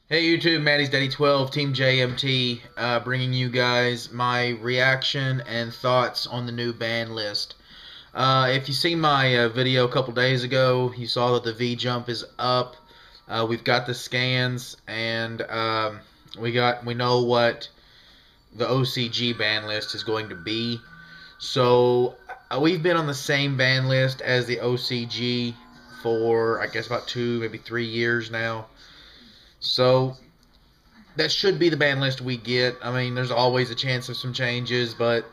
Hey YouTube, Maddie's Daddy 12, Team JMT, bringing you guys my reaction and thoughts on the new ban list. If you seen my video a couple days ago, you saw that the V jump is up. We've got the scans, and we know what the OCG ban list is going to be. So we've been on the same ban list as the OCG for I guess about 2, maybe 3 years now. So that should be the ban list we get. I mean, there's always a chance of some changes, but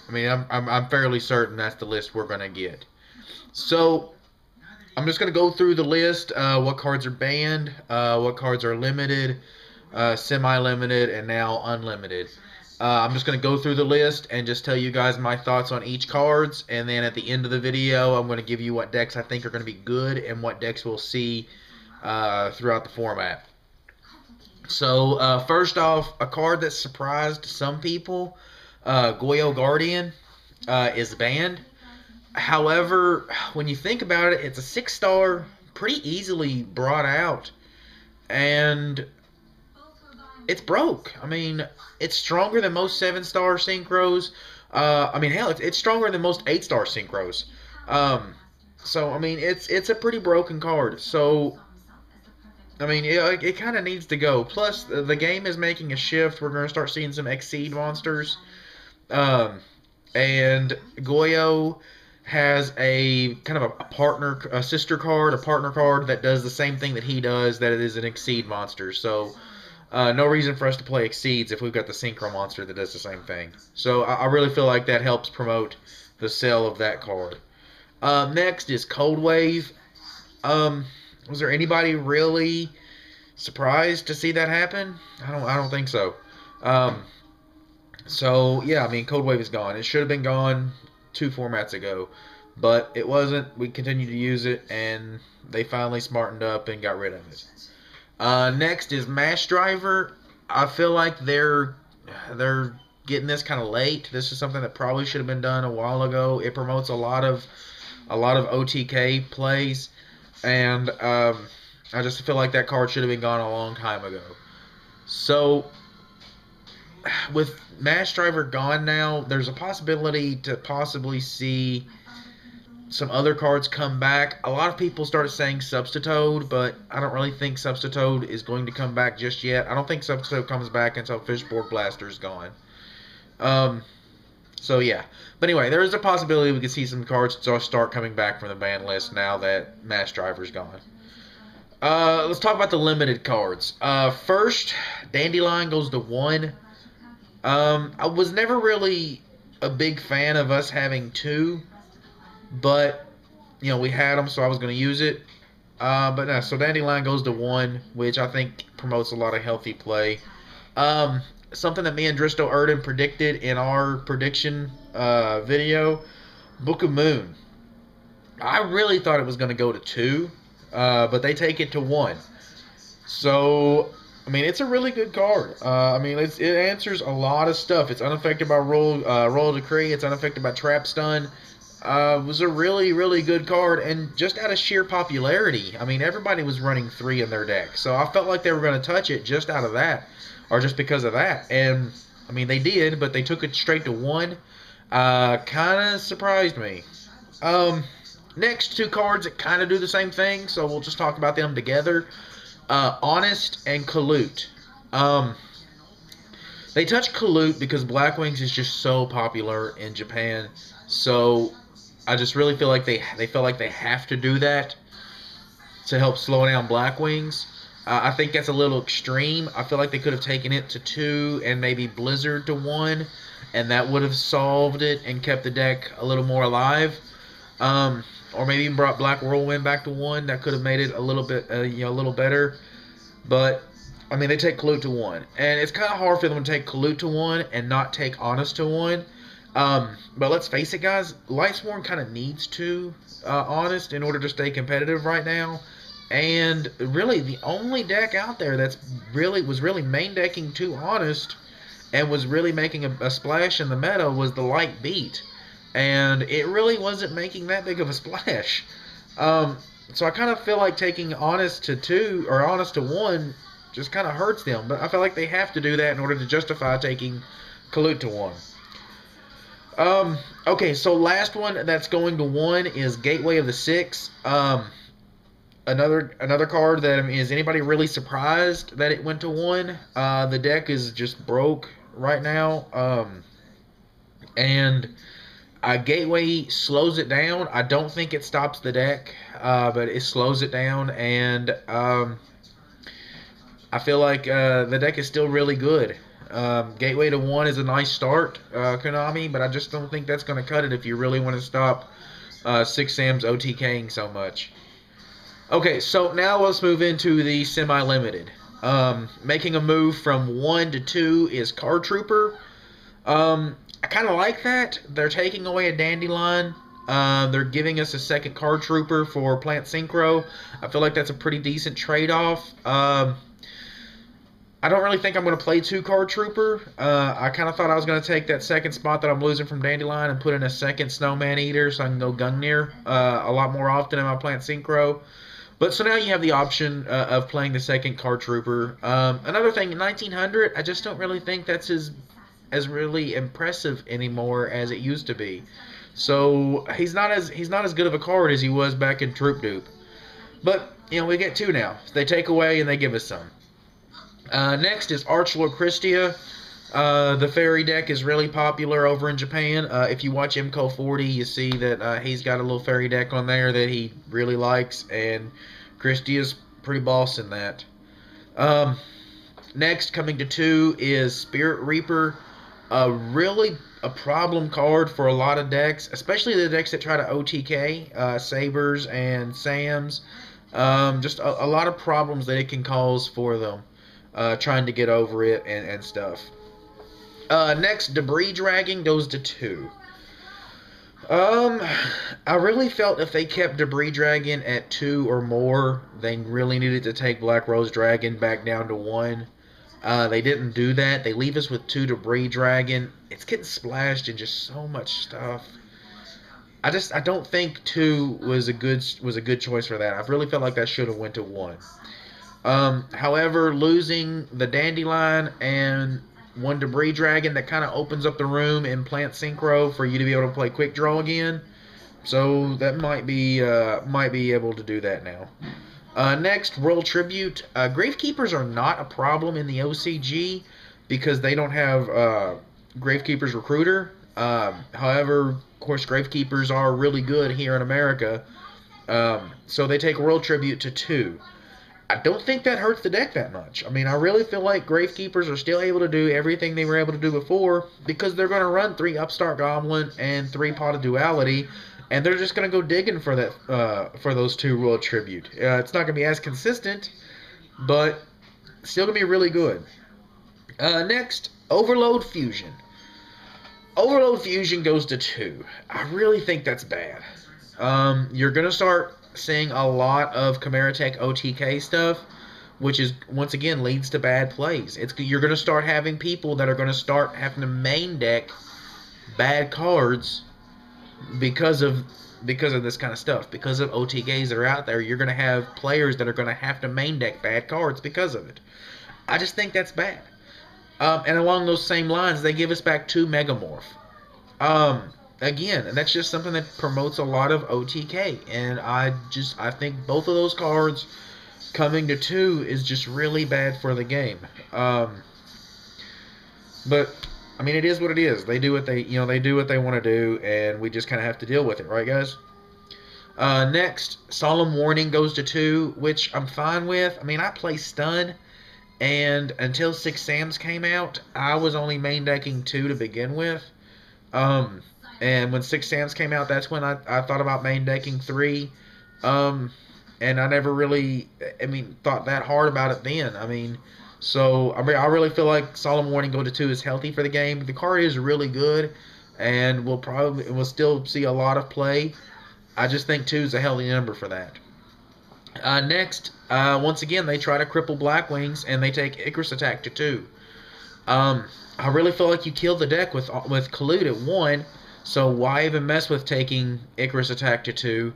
I mean, I'm fairly certain that's the list we're gonna get. So I'm just gonna go through the list. What cards are banned? What cards are limited? Semi-limited, and now unlimited. I'm just going to go through the list and just tell you guys my thoughts on each cards, and then at the end of the video I'm going to give you what decks I think are going to be good and what decks we'll see throughout the format. So first off, a card that surprised some people, YuGiOh Guardian, is banned. However, when you think about it, it's a 6-star, pretty easily brought out, and it's broke. I mean, it's stronger than most 7-star synchros. I mean, hell, it's stronger than most 8-star synchros. So I mean, it's a pretty broken card. So I mean, it kind of needs to go. Plus, the game is making a shift. We're going to start seeing some Exceed monsters. And YuGiOh has a kind of a sister card, a partner card that does the same thing that he does, that it is an Exceed monster. So, no reason for us to play Exceeds if we've got the Synchro monster that does the same thing. So, I really feel like that helps promote the sale of that card. Next is Cold Wave. Was there anybody really surprised to see that happen? I don't think so. So yeah, I mean, Cold Wave is gone. It should have been gone 2 formats ago, but it wasn't. We continued to use it, and they finally smartened up and got rid of it. Next is Mash Driver. I feel like they're getting this kind of late. This is something that probably should have been done a while ago. It promotes a lot of OTK plays, and I just feel like that card should have been gone a long time ago. So with Mash Driver gone now, there's a possibility to possibly see some other cards come back. A lot of people started saying Substitute, but I don't really think Substitute is going to come back just yet. I don't think Substitute comes back until Fishborg Blaster is gone. So yeah. But anyway, there is a possibility we could see some cards start coming back from the ban list now that Mash Driver's gone. Let's talk about the limited cards. First, Dandelion goes to 1. I was never really a big fan of us having 2, but you know, we had them, so I was going to use it. But no, so Dandelion goes to 1, which I think promotes a lot of healthy play. Something that me and Dristo Erden predicted in our prediction video, Book of Moon. I really thought it was going to go to 2, but they take it to 1. So I mean, it's a really good card. I mean, it answers a lot of stuff. It's unaffected by roll decree. It's unaffected by trap stun. It was a really, really good card, and just out of sheer popularity, I mean, everybody was running 3 in their deck, so I felt like they were going to touch it just out of that, or just because of that. And I mean, they did, but they took it straight to 1. Kind of surprised me. Next 2 cards that kind of do the same thing, so we'll just talk about them together. Honest and Kalut. They touch Kalut because Black Wings is just so popular in Japan. So I just really feel like they felt like they have to do that to help slow down Black Wings. I think that's a little extreme. I feel like they could have taken it to 2 and maybe Blizzard to 1, and that would have solved it and kept the deck a little more alive. Or maybe even brought Black Whirlwind back to 1. That could have made it a little bit, a little better. But I mean, they take Kalut to 1, and it's kind of hard for them to take Kalut to 1 and not take Honest to 1. But let's face it, guys. Lightsworn kind of needs to Honest in order to stay competitive right now. And really, the only deck out there that's was really main decking 2 Honest and was really making a splash in the meta was the Light Beat. And it really wasn't making that big of a splash. So I kind of feel like taking Honest to 2 or Honest to 1 just kind of hurts them. But I feel like they have to do that in order to justify taking Kalut to 1. Okay, so last one that's going to 1 is Gateway of the Six. Another card that, I mean, is anybody really surprised that it went to 1? The deck is just broke right now. And Gateway slows it down. I don't think it stops the deck, but it slows it down, and I feel like the deck is still really good. Gateway to 1 is a nice start, Konami, but I just don't think that's going to cut it if you really want to stop Six Sam's OTKing so much. Okay, so now let's move into the semi-limited. Making a move from 1 to 2 is Card Trooper. I kind of like that. They're taking away a Dandelion. They're giving us a second Card Trooper for Plant Synchro. I feel like that's a pretty decent trade-off. I don't really think I'm going to play 2 Card Trooper. I kind of thought I was going to take that second spot that I'm losing from Dandelion and put in a second Snowman Eater so I can go Gungnir a lot more often in my Plant Synchro. But so now you have the option of playing the second Card Trooper. Another thing, 1900, I just don't really think that's as really impressive anymore as it used to be. So he's not as good of a card as he was back in Troop Dupe. But you know, we get 2 now. They take away and they give us some. Next is Archlord Christia. The fairy deck is really popular over in Japan. If you watch MCO 40, you see that he's got a little fairy deck on there that he really likes, and Christia's pretty boss in that. Next, coming to 2 is Spirit Reaper. Really a problem card for a lot of decks, especially the decks that try to OTK, Sabers and Sams. Just a lot of problems that it can cause for them. Trying to get over it and stuff. Next, Debris Dragon goes to 2. I really felt if they kept Debris Dragon at 2 or more, they really needed to take Black Rose Dragon back down to 1. They didn't do that. They leave us with 2 Debris Dragon. It's getting splashed in just so much stuff. I don't think 2 was a good choice for that. I really felt like that should have went to 1. However, losing the Dandelion and 1 Debris Dragon, that kind of opens up the room in Plant Synchro for you to be able to play Quick Draw again. So that might be able to do that now. Next, Royal Tribute. Gravekeepers are not a problem in the OCG because they don't have Gravekeeper's Recruiter. However, of course, Gravekeepers are really good here in America. So they take Royal Tribute to 2. I don't think that hurts the deck that much. I mean, I really feel like Gravekeepers are still able to do everything they were able to do before because they're going to run 3 Upstart Goblin and 3 Pot of Duality, and they're just going to go digging for that for those 2 Royal Tribute. It's not going to be as consistent, but still going to be really good. Next, Overload Fusion. Overload Fusion goes to 2. I really think that's bad. You're going to start seeing a lot of Chimeratech OTK stuff, which is once again leads to bad plays. You're going to start having people that are going to start having to main deck bad cards because of this kind of stuff. Because of OTKs that are out there, you're going to have players that are going to have to main deck bad cards because of it. I just think that's bad. And along those same lines, they give us back 2 Megamorph. Again, that's just something that promotes a lot of OTK, and I think both of those cards coming to 2 is just really bad for the game. But I mean, it is what it is. They do what they want to do, and we just kind of have to deal with it, right, guys? Next, Solemn Warning goes to 2, which I'm fine with. I mean, I play Stun, and until 6 Sams came out, I was only main decking 2 to begin with. And when 6 Sams came out, that's when I thought about main decking 3. And I never really, thought that hard about it then. So I really feel like Solemn Warning go to 2 is healthy for the game. The card is really good, and we'll still see a lot of play. I just think 2 is a healthy number for that. Next, once again, they try to cripple Blackwings, and they take Icarus Attack to 2. I really feel like you kill the deck with Kalut at 1. So why even mess with taking Icarus Attack to 2?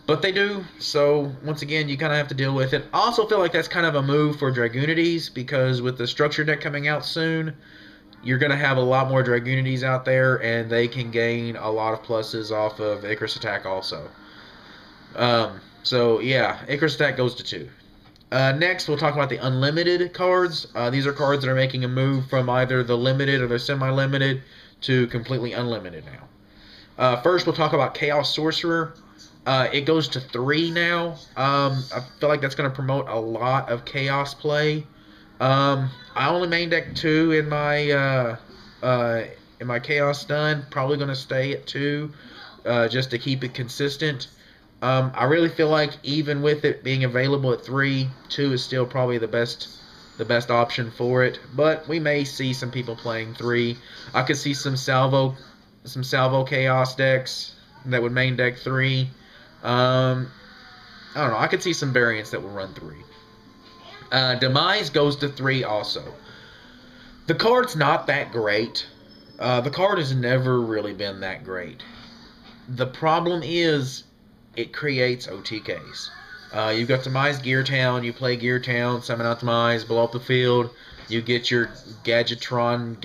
But they do, so once again, you kind of have to deal with it. I also feel like that's kind of a move for Dragoonides, because with the structure deck coming out soon, you're going to have a lot more Dragoonides out there, and they can gain a lot of pluses off of Icarus Attack also. So yeah, Icarus Attack goes to 2. Next, we'll talk about the unlimited cards. These are cards that are making a move from either the limited or the semi-limited to completely unlimited now. First, we'll talk about Chaos Sorcerer. It goes to 3 now. I feel like that's going to promote a lot of Chaos play. I only main deck 2 in my Chaos Stun. Probably going to stay at 2 just to keep it consistent. I really feel like even with it being available at 3, 2 is still probably the best option for it. But we may see some people playing 3. I could see some salvo Chaos decks that would main deck 3. I don't know. I could see some variants that will run 3. Demise goes to 3 also. The card's not that great. The card has never really been that great. The problem is it creates OTKs. You've got Demise Gear Town. You play Gear Town, summon out Demise, blow up the field. You get your Gadgetron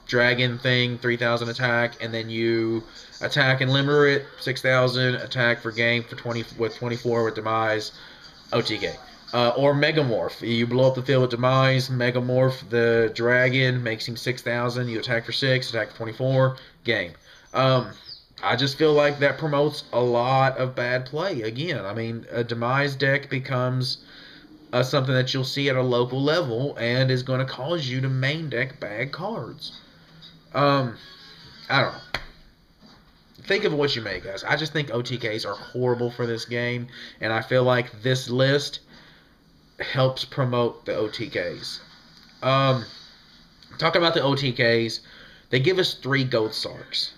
Dragon thing, 3,000 attack, and then you attack and limber it, 6,000 attack for game for 24 with Demise, OTK. Or Megamorph. You blow up the field with Demise, Megamorph the Dragon, makes him 6,000. You attack for 6, attack for 24, game. I just feel like that promotes a lot of bad play. Again, I mean, a Demise deck becomes something that you'll see at a local level and is going to cause you to main deck bad cards. I don't know. Think of what you may, guys. I just think OTKs are horrible for this game, and I feel like this list helps promote the OTKs. Talking about the OTKs, they give us 3 Gold Sarks.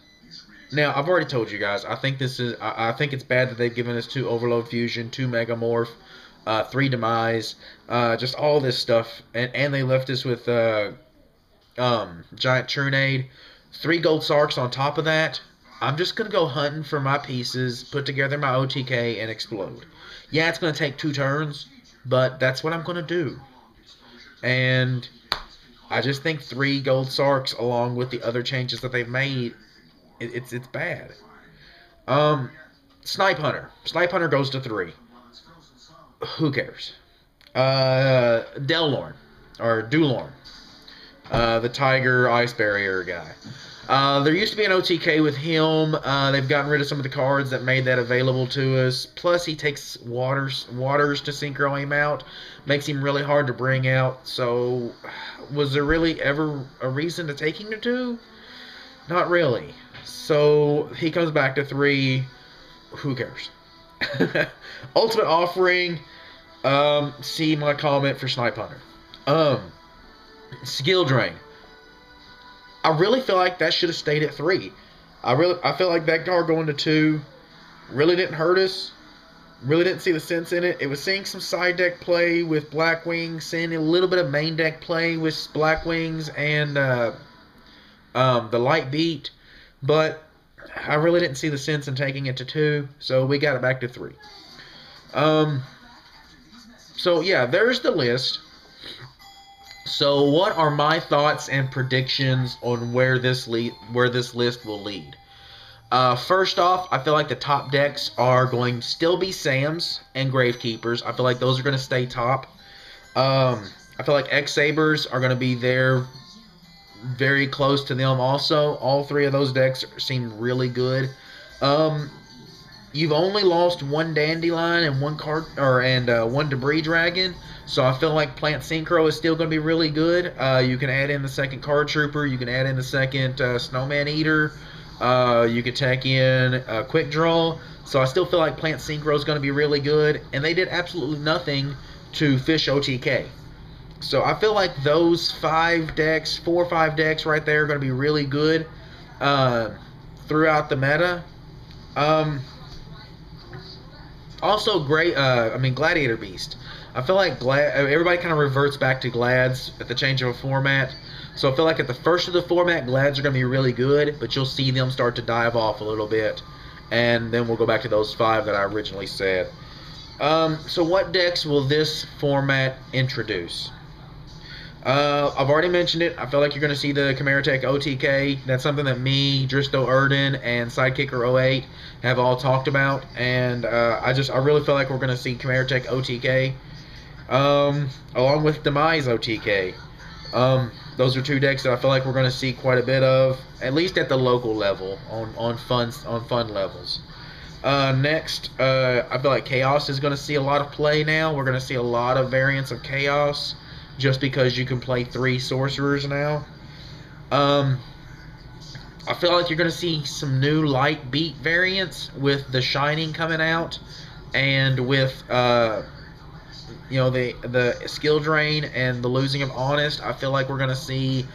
Now, I've already told you guys, I think it's bad that they've given us 2 Overload Fusion, 2 Megamorph, 3 Demise, just all this stuff, and they left us with Giant Trunade, 3 Gold Sarks on top of that. I'm just going to go hunting for my pieces, put together my OTK, and explode. Yeah, it's going to take 2 turns, but that's what I'm going to do. And I just think 3 Gold Sarks, along with the other changes that they've made, it's bad. Snipe Hunter. Snipe Hunter goes to 3. Who cares? Delorn. Or Dulorn. The Tiger Ice Barrier guy. There used to be an OTK with him. They've gotten rid of some of the cards that made that available to us. Plus, he takes waters to synchro him out. Makes him really hard to bring out. So, was there really ever a reason to take him to 2? Not really. So, he comes back to 3. Who cares? Ultimate Offering. See my comment for Snipe Hunter. Skill Drain. I really feel like that should have stayed at 3. I feel like that card going to 2 really didn't hurt us. Really didn't see the sense in it. It was seeing some side deck play with Black Wings, seeing a little bit of main deck play with Black Wings and the Light Beat, but I really didn't see the sense in taking it to 2, so we got it back to 3. So yeah, there's the list. So what are my thoughts and predictions on where this list will lead? First off, I feel like the top decks are going to still be Sam's and Gravekeepers. I feel like those are going to stay top. I feel like X-Sabers are going to be there very close to them also. All 3 of those decks seem really good. You've only lost 1 Dandelion and 1 Debris Dragon, so I feel like Plant Synchro is still going to be really good. You can add in the second Card Trooper, you can add in the second Snowman Eater, you could tack in Quick Draw, so I still feel like Plant Synchro is going to be really good, and they did absolutely nothing to Fish OTK. So I feel like those 4 or 5 decks right there are going to be really good throughout the meta. Also, Gladiator Beast. I feel like everybody kind of reverts back to Glads at the change of a format. So I feel like at the first of the format, Glads are going to be really good, but you'll see them start to dive off a little bit and then we'll go back to those 5 that I originally said. So what decks will this format introduce? I've already mentioned it. I feel like you're going to see the Chimera-Tech OTK. That's something that me, Dristo Erden, and Sidekicker08 have all talked about, and I really feel like we're going to see Chimera-Tech OTK, along with Demise OTK. Those are 2 decks that I feel like we're going to see quite a bit of, at least at the local level, on fun levels. Next, I feel like Chaos is going to see a lot of play now. We're going to see a lot of variants of Chaos, just because you can play 3 sorcerers now. I feel like you're going to see some new light beat variants with the Shining coming out, and with the skill drain and the losing of Honest. I feel like we're going to see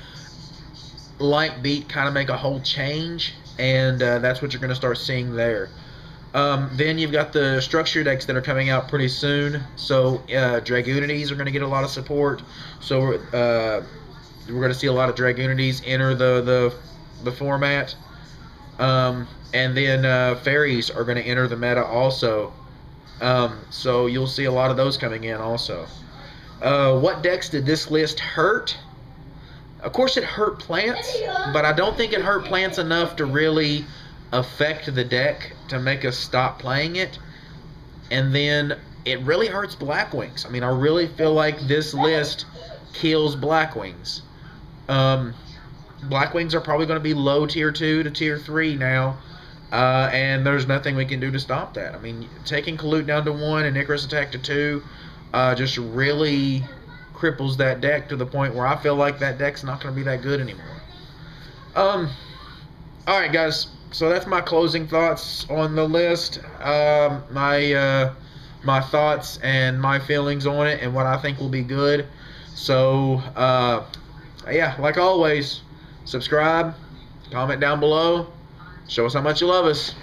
light beat kind of make a whole change, and that's what you're going to start seeing there. Then you've got the structure decks that are coming out pretty soon. So Dragoonities are going to get a lot of support. So we're going to see a lot of Dragoonities enter the format. And then Fairies are going to enter the meta also. So you'll see a lot of those coming in also. What decks did this list hurt? Of course it hurt Plants, but I don't think it hurt Plants enough to really affect the deck to make us stop playing it. And then it really hurts Blackwings. I mean, I really feel like this list kills Blackwings. Blackwings are probably going to be low tier 2 to tier 3 now, and there's nothing we can do to stop that. I mean, taking Kalute down to 1 and Icarus Attack to 2 just really cripples that deck to the point where I feel like that deck's not going to be that good anymore. Alright guys, so that's my closing thoughts on the list. My thoughts and my feelings on it and what I think will be good. So yeah, like always, subscribe, comment down below, show us how much you love us.